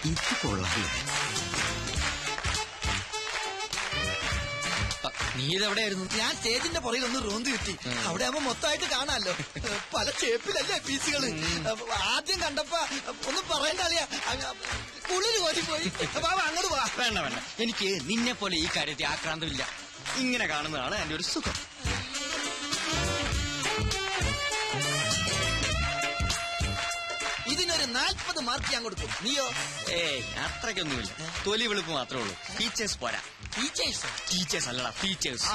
ഇത് കൊള്ളാല്ലേ? നീ ഇതെവിടെയായിരുന്നു? ഞാൻ സ്റ്റേജിന്റെ പുറകിൽ ഒന്ന് റോന്ത് കിട്ടി. അവിടെ ആവുമ്പോ മൊത്തമായിട്ട് കാണാമല്ലോ. പല ഷേപ്പിലല്ലേ പീസുകള്. ആദ്യം കണ്ടപ്പോ ഒന്നും പറയണ്ട അറിയാ, കുളിര് കോരിപ്പോയി. അങ്ങോട്ട് പോവാ. വേണ്ട വേണ്ട, എനിക്ക് നിന്നെ പോലെ ഈ കാര്യത്തിൽ ആക്രാന്തമില്ല. ഇങ്ങനെ കാണുന്നതാണ് എന്റെ ഒരു സുഖം. ഇതിനൊരു 40 മാർക്ക് ഞാൻ കൊടുക്കും. നീയോ? അത്രയ്ക്കൊന്നുമില്ല. തൊലി വെളുപ്പ് മാത്രമേ ഉള്ളൂ. ടീച്ചേഴ്സ് പോരാ. ടീച്ചേഴ്സ് അല്ലടാ, ടീച്ചേഴ്സ്.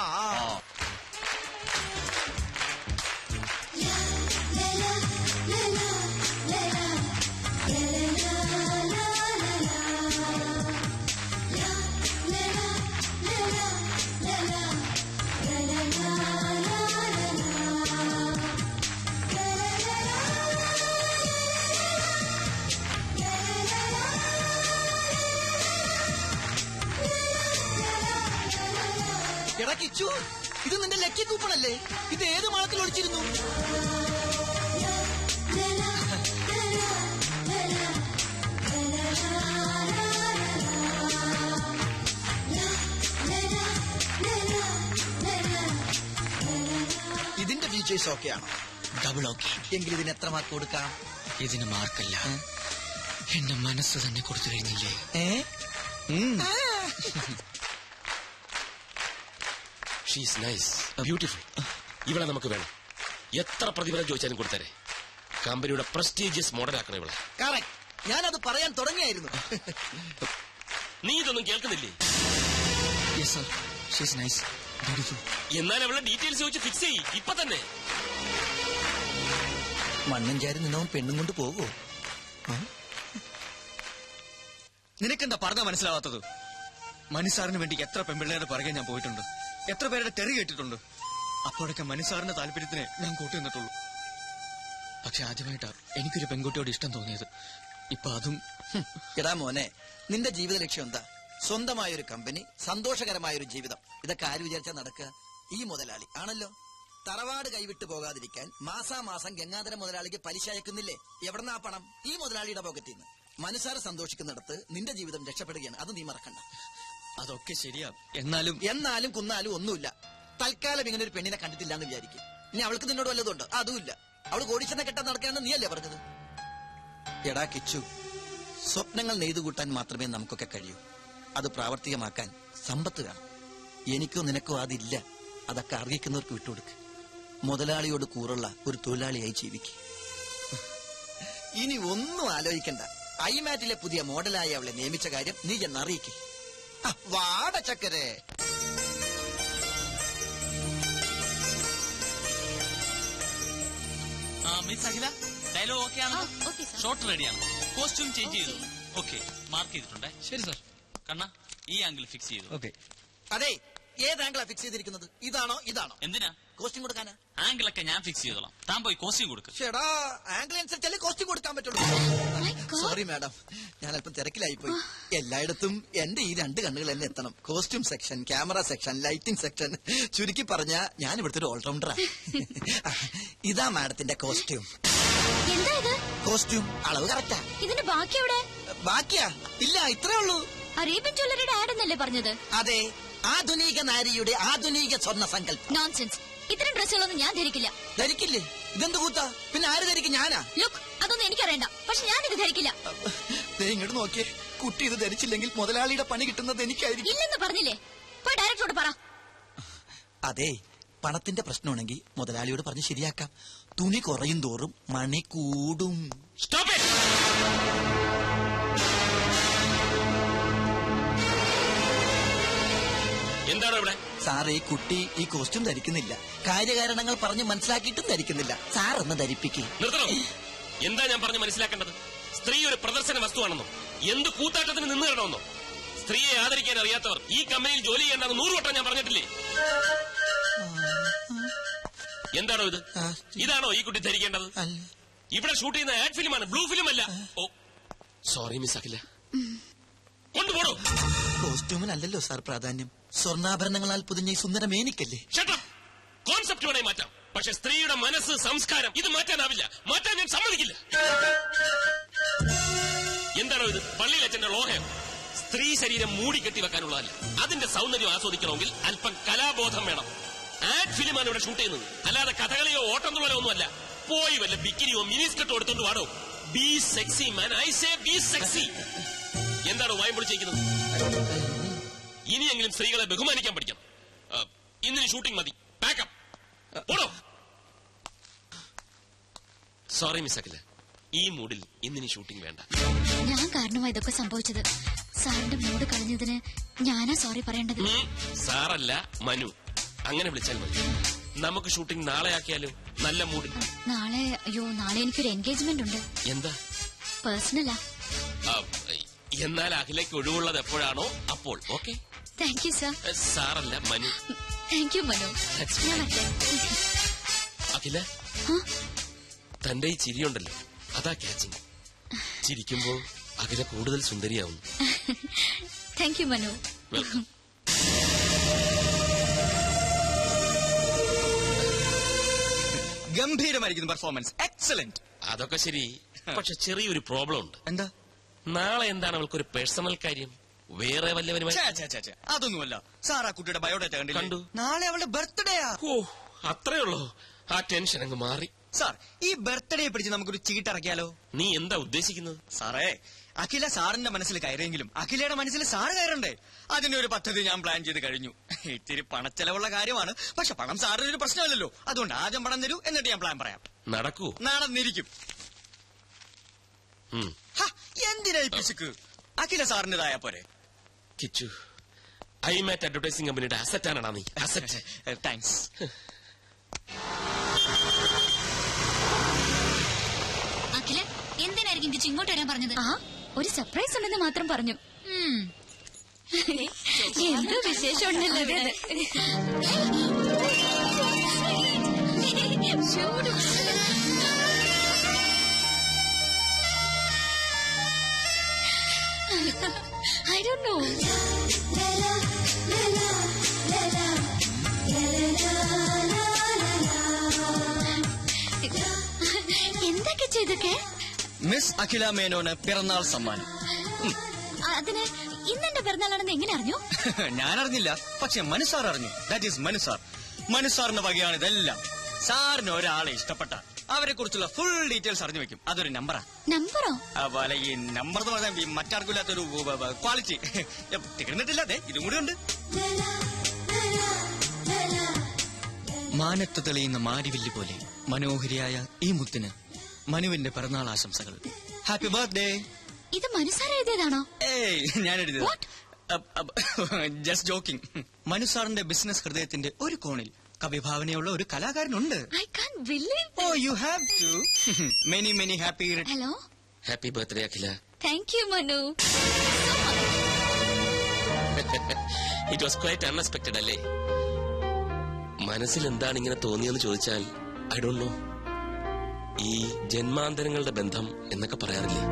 എടാ കിച്ചു, ഇത് നിന്റെ ലക്കി കൂപ്പണല്ലേ? ഇത് ഏത് മാളത്തിൽ ഒളിച്ചിരുന്നു? ഇതിന്റെ ഫീച്ചേഴ്സ് ഓക്കെ ആണോ? Double okay. എങ്കിൽ ഇതിന് എത്ര മാർക്ക് കൊടുക്കാം? ഇതിന് മാർക്കല്ല, എന്റെ മനസ്സ് തന്നെ കൊടുത്തു കഴിഞ്ഞില്ലേ? She's nice, beautiful. ഇവളെ നമുക്ക് വേണം. എത്ര പ്രതിഫലം ചോദിച്ചാലും കൊടുത്തരെ. കമ്പനിയുടെ പ്രസ്റ്റീജിയസ് മോഡലാക്കണം ഇവളെ. കറക്റ്റ്, ഞാനത് പറയാൻ തുടങ്ങിയായിരുന്നു. നീ ഇതൊന്നും കേൾക്കുന്നില്ലേ? എന്നാൽ അവളുടെ ഡീറ്റെയിൽസ് ചോദിച്ച് ഫിക്സ് ചെയ്യ് ഇപ്പൊ തന്നെ. മണ്ണും ചാരി നിന്നവൻ പെണ്ണും കൊണ്ട് പോകുമോ? നിനക്കെന്താ പറഞ്ഞാ മനസ്സിലാവാത്തത്? മനുസാറിന് വേണ്ടി എത്ര പെൺപിള്ളേരുടെ പുറകെ ഞാൻ പോയിട്ടുണ്ട്, എത്ര പേരുടെ തെറി കേട്ടിട്ടുണ്ട്. അപ്പോഴൊക്കെ മനുസാറിന്റെ താല്പര്യത്തിന് ഞാൻ കൂട്ടി നിന്നിട്ടുള്ളൂ. പക്ഷെ ആദ്യമായിട്ടാ എനിക്കൊരു പെൺകുട്ടിയോട് ഇഷ്ടം തോന്നിയത്. ഇപ്പൊ അതും. എടാ മോനെ, നിന്റെ ജീവിത ലക്ഷ്യം എന്താ? സ്വന്തമായൊരു കമ്പനി, സന്തോഷകരമായൊരു ജീവിതം. ഇതൊക്കെ ആര് വിചാരിച്ചാ നടക്കുക? ഈ മുതലാളി ആണല്ലോ. തറവാട് കൈവിട്ടു പോകാതിരിക്കാൻ മാസാമാസം ഗംഗാധര മുതലാളിക്ക് പലിശ അയക്കുന്നില്ലേ? എവിടെന്നാ പണം? ഈ മുതലാളിയുടെ പോക്കറ്റിൽ നിന്ന്. മനുസാറ് സന്തോഷിക്കുന്നിടത്ത് നിന്റെ ജീവിതം രക്ഷപ്പെടുകയാണ്. അത് നീ മറക്കണ്ട. അതൊക്കെ ശരിയാ. എന്നാലും കുന്നാലും ഒന്നുമില്ല. തൽക്കാലം ഇങ്ങനെ ഒരു പെണ്ണിനെ കണ്ടിട്ടില്ല എന്ന് വിചാരിക്കും. ഇനി അവൾക്ക് നിന്നോട് വല്ലതുണ്ട്? അതുമില്ല. അവള് കോടീശ്വരനെ കെട്ടാൻ നടക്കാന്ന് നീയല്ലേ പറഞ്ഞത്? എടാ കിച്ചു, സ്വപ്നങ്ങൾ നെയ്തുകൂട്ടാൻ മാത്രമേ നമുക്കൊക്കെ കഴിയൂ. അത് പ്രാവർത്തികമാക്കാൻ സമ്പത്ത് വേണം. എനിക്കോ നിനക്കോ അതില്ല. അതൊക്കെ അർഹിക്കുന്നവർക്ക് വിട്ടുകൊടുക്ക്. മുതലാളിയോട് കൂറുള്ള ഒരു തൊഴിലാളിയായി ജീവിക്കും. ഇനി ഒന്നും ആലോചിക്കണ്ട. ഐമാറ്റിലെ പുതിയ മോഡലായി അവളെ നിയമിച്ച കാര്യം നീ എന്നറിയിക്കും. വാട ചക്കരെ. മിസ് അഖില, ഡയലോഗ് ഓക്കെ ആണോ? ഷോട്ട് റെഡിയാണ്. കോസ്റ്റ്യൂം ചേഞ്ച് ചെയ്തു. ഓക്കെ, മാർക്ക് ചെയ്തിട്ടുണ്ട്. ശരി സാർ. കണ്ണ, ഈ ആംഗിൾ ഫിക്സ് ചെയ്തു. ഓക്കെ. അതെ, ഏത് ആംഗിളാ ഫിക്സ് ചെയ്തിരിക്കുന്നത്? ഇതാണോ ഇതാണോ? എന്തിനാ? കോസ്റ്റ്യൂം കൊടുക്കാനാ. ആംഗിളൊക്കെ ഞാൻ ഫിക്സ് ചെയ്തോളാം. താൻ പോയി കോസ്റ്റ്യൂം കൊടുക്കും. ചേടാ, ആംഗിൾ അനുസരിച്ചല്ലേ കോസ്റ്റ്യൂം കൊടുക്കാൻ പറ്റുള്ളൂ. സോറി മാഡം, ഞാൻ അല്പം തിരക്കിലായി പോയി. എല്ലായിടത്തും എന്റെ ഈ 2 കണ്ണുകൾ തന്നെ എത്തണം. Costume section, camera section, lighting section. ചുരുക്കി പറഞ്ഞ ഞാൻ ഇവിടുത്തെ ഒരു ഓൾറൗണ്ടറാ. ഇതാ മാഡത്തിന്റെ കോസ്റ്റ്യൂം. കോസ്റ്റ്യൂം അളവ് കറക്റ്റാ. ഇതിന്റെ ബാക്കി എവിടെ? ബാക്കിയാ? ഇല്ല, ഇത്രേ ഉള്ളൂ. അറേബ്യൻ ജ്വല്ലറിയുടെ ആഡ് എന്നല്ലേ പറഞ്ഞത്? അതെ, ആധുനിക നാരിയുടെ ആധുനിക സ്വർണ്ണ സങ്കല്പം. നോൺസെൻസ്. ഇത്തരം ഡ്രസ്സുകളൊന്നും ഞാൻ ധരിക്കില്ല. ധരിക്കില്ലേ? ഇതെന്ത് കൂത്താ? പിന്നെ ആര് ധരിക്കും? ഞാനാ? ലുക്ക്, അതൊന്നും എനിക്കറിയണ്ട. പക്ഷെ ഞാൻ ഇത് ധരിക്കില്ല. ഇങ്ങോട്ട് നോക്കിയേ. കുട്ടി ഇത് ധരിച്ചില്ലെങ്കിൽ മുതലാളിയുടെ പണി കിട്ടുന്നത് എനിക്കായിരിക്കും. ഇല്ലെന്ന് പറഞ്ഞില്ലേ? പോയി ഡയറക്ടറോട് പറ. അതെ, പണത്തിന്റെ പ്രശ്നമാണെങ്കിൽ മുതലാളിയോട് പറഞ്ഞ് ശരിയാക്കാം. തുണി കുറയും തോറും മണി കൂടും. എന്താണ് ഇവിടെ? സാറേ, ഈ കുട്ടി ഈ കോസ്റ്റ്യൂം ധരിക്കുന്നില്ല. കാര്യകാരണങ്ങൾ പറഞ്ഞ് മനസ്സിലാക്കിയിട്ടും ധരിക്കുന്നില്ല. സാർ ഒന്ന് ധരിപ്പിക്കും. നിർത്തണം. എന്താ ഞാൻ പറഞ്ഞ് മനസ്സിലാക്കേണ്ടത്? സ്ത്രീ ഒരു പ്രദർശന വസ്തുവാണെന്നോ, എന്ത് കൂത്താട്ടത്തിന് നിന്ന് തരണമെന്നോ? സ്ത്രീയെ ആദരിക്കാൻ അറിയാത്തവർ ഈ കമ്പനിയിൽ ജോലി ചെയ്യേണ്ടെന്ന് 100 വട്ടം ഞാൻ പറഞ്ഞിട്ടില്ലേ? എന്താണോ ഇത്? ഇതാണോ ഈ കുട്ടി ധരിക്കേണ്ടത്? ഇവിടെ ഷൂട്ട് ചെയ്യുന്ന ആഡ് ഫിലിമാണ്, ബ്ലൂ ഫിലിം അല്ല. ഓ സോറി മിസ് അഖില. കൊണ്ടുപോടോ. കോസ്റ്റ്യൂമിനല്ലല്ലോ സാർ പ്രാധാന്യം, സ്വർണ്ണാഭരണങ്ങളാൽ പൊതിഞ്ഞ ഈ സുന്ദര മേനിക്കല്ലേ. കോൺസെപ്റ്റ് വേണേ മാറ്റാം, പക്ഷെ സ്ത്രീയുടെ മനസ്സ്, സംസ്കാരം ഇത് മാറ്റാനാവില്ല. മാറ്റാൻ ഞാൻ സമ്മതിക്കില്ല. എന്താണോ ഇത്, പള്ളിയിലച്ഛന്റെ ലോഹയം? സ്ത്രീ ശരീരം മൂടിക്കെട്ടി വെക്കാനുള്ളതല്ല. അതിന്റെ സൗന്ദര്യം ആസ്വദിക്കണമെങ്കിൽ അല്പം കലാബോധം വേണം. ആഡ് ഫിലിമാണ് ഇവിടെ ഷൂട്ട് ചെയ്യുന്നത്, അല്ലാതെ കഥകളിയോ ഓട്ടംതുള്ളലോ ഒന്നുമല്ല. പോയി വല്ല ബിക്കിനിയോ മിനിസ്കർട്ടോ എടുത്തോണ്ട് വാടോ. Be sexy man, I say be sexy. എന്താണോ വായം പൊളിച്ചിരിക്കുന്നത്? ഇനിയെങ്കിലും സ്ത്രീകളെ ബഹുമാനിക്കാൻ പഠിക്കണം. ഇന്നിന് ഷൂട്ടിംഗ് മതി, പാക്കപ്പ്. പോടോ. സോറി മിസ് അഖില, ഈ മൂഡിൽ ഇന്നിനി ഷൂട്ടിംഗ് വേണ്ട. ഞാൻ കാരണമാണ് ഇതൊക്കെ സംഭവിച്ചത്. സാറിന്റെ മൂഡ് കളഞ്ഞതിന് ഞാനാ സോറി പറയേണ്ടത്. സാറല്ല, മനു. അങ്ങനെ വിളിച്ചാൽ മതി. നമുക്ക് ഷൂട്ടിംഗ് നാളെ ആക്കിയാലോ? നല്ല മൂഡിൽ. നാളെ എനിക്കൊരു എൻഗേജ്മെന്റ് ഉണ്ട്. എന്താ? പേഴ്സണലാ. എന്നാൽ അഖിലേക്ക് ഒഴിവുള്ളത് എപ്പോഴാണോ അപ്പോൾ. ഓക്കെ. Thank you sir. സാറല്ല, മനു. Thank you Manu. ഞാൻ വരട്ടെ. അഖില, തന്റെ ഈ ചിരിയുണ്ടല്ലോ, അതാ ക്യാച്ചിങ്. ചിരിക്കുമ്പോ അഖില കൂടുതൽ സുന്ദരിയാവുന്നു. Thank you Manu. വെൽക്കം. ഗംഭീരമായിരിക്കുന്നു പെർഫോമൻസ്, എക്സലന്റ്. അതൊക്കെ ശരി, പക്ഷെ ചെറിയൊരു പ്രോബ്ലം ഉണ്ട്. എന്താ? നാളെ എന്താണ് അവൾക്കൊരു പേഴ്സണൽ കാര്യം? വേറെ വല്ലവരുമായി? അതൊന്നുമല്ല സാർ, ആ കുട്ടിയുടെ ബയോഡേറ്റ കണ്ടു. കണ്ടു. നാളെ അവളുടെ ബർത്ത്ഡേയാ. ഓ, അത്രേ ഉള്ളൂ. ആ ടെൻഷൻ അങ്ങ് മാറി. സാർ, ഈ ബർത്ത്ഡേ പിടിച്ച് നമുക്കൊരു ചീട്ടിറക്കിയാലോ? നീ എന്താ ഉദ്ദേശിക്കുന്നത്? സാറേ, അഖില സാറിന്റെ മനസ്സിൽ കയറിയെങ്കിലും അഖിലയുടെ മനസ്സിൽ സാറ് കയറണ്ടേ? അതിനൊരു പദ്ധതി ഞാൻ പ്ലാൻ ചെയ്ത് കഴിഞ്ഞു. ഇത്തിരി പണച്ചെലവുള്ള കാര്യമാണ്, പക്ഷെ പണം സാറിനൊരു പ്രശ്നമല്ലല്ലോ. അതുകൊണ്ട് ആദ്യം പണം തരൂ, എന്നിട്ട് ഞാൻ പ്ലാൻ പറയാം. നടക്കൂ? നടന്നിരിക്കും. എന്തിനാ ഈ പിശുക്ക്? അഖില സാറിന്റേതായ പോരെ. കിച്ചു, ഐമാറ്റ് അഡ്വർടൈസിംഗ് കമ്പനിയുടെ അസറ്റാണാ നീ. അസറ്റ്. താങ്ക്സ്. അഖില, എന്തിനായിരിക്കും കിച്ചു ഇങ്ങോട്ട് വരാൻ പറഞ്ഞത്? ഒരു സർപ്രൈസ് ഉണ്ടെന്ന് മാത്രം പറഞ്ഞു. എന്തോ വിശേഷം ഉണ്ടല്ലോ ഇവിടെ. I don't know. എന്തൊക്കെ ചെയ്തൊക്കെ? മിസ് അഖില മേനോന് പിറന്നാൾ സമ്മാനം. അതിന് ഇന്നെന്റെ പിറന്നാളാണെന്ന് എങ്ങനെ അറിഞ്ഞു? ഞാൻ അറിഞ്ഞില്ല, പക്ഷെ മനുസാർ അറിഞ്ഞു. That is മനുസാർ. മനുസാറിന്റെ വകയാണ് ഇതെല്ലാം. സാറിന് ഒരാളെ ഇഷ്ടപ്പെട്ട അവരെ കുറിച്ചുള്ള ഫുൾ ഡീറ്റെയിൽസ് അറിഞ്ഞു വെക്കും. അതൊരു നമ്പറാ. നമ്പറോ? അതുപോലെ ഈ നമ്പർ എന്ന് പറഞ്ഞാൽ മറ്റാർക്കില്ലാത്തൊരു ക്വാളിറ്റി. തീർന്നിട്ടില്ല, അതെ ഇതും കൂടി ഉണ്ട്. മാനത്ത് തെളിയുന്ന മാരിവില്ല് പോലെ മനോഹരിയായ ഈ മുത്തിന് മനുവിന്റെ പിറന്നാൾ ആശംസകൾ. Happy birthday. ഇത് മനുസാർ എഴുതിയതാണോ? ഏയ്, ഞാൻ എഴുതിയത്. Just joking. മനുസാറിന്റെ ബിസിനസ് ഹൃദയത്തിന്റെ ഒരു കോണിൽ കവിഭാവനയുള്ള ഒരു കലാകാരനുണ്ട്. I can't believe it. Oh, you have to. Many, many happy. Hello. Happy birthday Akhila. Thank you, Manu. It was quite unexpected അല്ലേ? മനസ്സിൽ എന്താണ് ഇങ്ങനെ തോന്നിയെന്ന് ചോദിച്ചാൽ ഐ ഡോണ്ട് നോ. ഈ ജന്മാന്തരങ്ങളുടെ ബന്ധം എന്നൊക്കെ പറയാറില്ലേ?